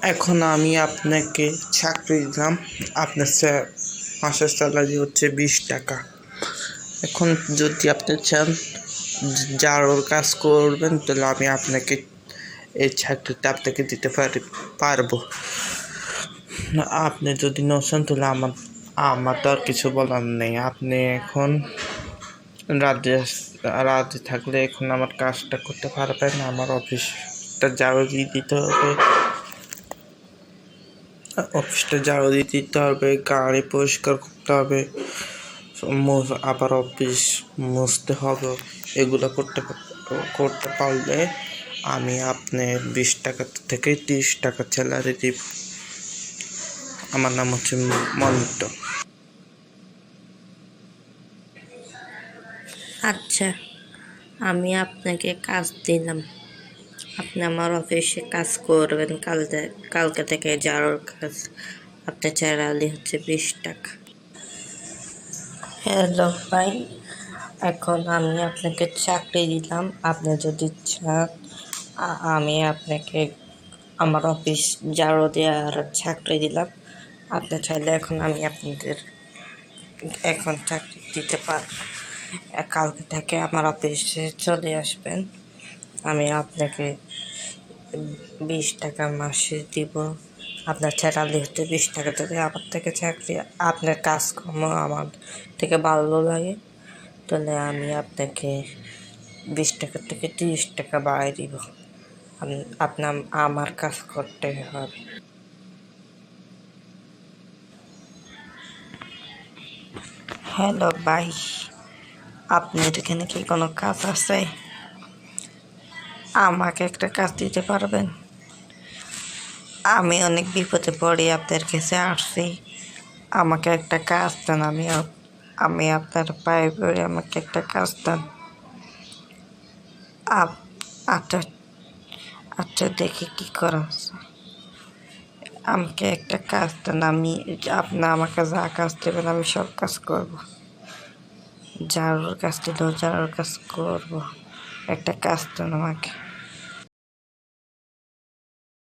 এখন আমি আপনাকে চাকরি দিলাম, আপনার মাসের স্যালারি হচ্ছে 20 টাকা। এখন যদি আপনি চান যার কাজ করবেন, তাহলে আমি আপনাকে এই চাকরিটা আপনাকে দিতে পারবো। আপনি যদি নছেন, তাহলে আমার তো আর কিছু বলার নেই। আপনি এখন রাতে থাকলে এখন আমার কাজটা করতে পারবেন। আমার অফিসটা ঝাড়ু দিতে হবে, গাড়ি পরিষ্কার করতে হবে, আবার অফিস মুছতে হবে। এগুলো করতে পারলে আমি আপনি 20 টাকা থেকে 30 টাকা স্যালারি দিব। আমার নাম হচ্ছে মন্টু। আচ্ছা, আমি আপনাকে কাজ দিলাম, আপনি আমার অফিসে কাজ করবেন। কালকে থেকে যাওয়ার কাজ, আপনার স্যালারি হচ্ছে 20 টাকা। হ্যালো ভাই, এখন আমি আপনাকে চাকরি দিলাম। আপনি যদি চান আমি আপনাকে আমার অফিস ঝাড়ু দেওয়ার চাকরি দিলাম। আপনি চাইলে এখন আমি আপনাদের এখন চাকরি দিতে পারব। কালকে থেকে আমার অফিসে চলে আসবেন। আমি আপনাকে 20 টাকা মাসে দিব। আপনার স্যালারি হচ্ছে 20 টাকা। যদি আমার থেকে চাকরি, আপনার কাজকর্ম আমার থেকে ভালো লাগে, তাহলে আমি আপনাকে 20 টাকা থেকে 30 টাকা বাড়াই দিব। আপনার আমার কাজ করতে হবে। হ্যালো ভাই, আপনার এখানে কি কোনো কাজ আছে? আমাকে একটা কাজ দিতে পারবেন? আমি অনেক বিপদে পড়ে আপনার কাছে আসছি, আমাকে একটা কাজ দেন। আমি আপনার পায়ে পড়ে আমাকে একটা কাজ দেন। আচ্ছা আচ্ছা, দেখি কি করা আছে। আমাকে একটা কাজ দেন, আপনি আমাকে যা কাজ দেবেন আমি সব কাজ করব। ঝাড়ুর কাজ দিলেও ঝাড়ুর কাজ করব। একটা কাজ দেন আমাকে।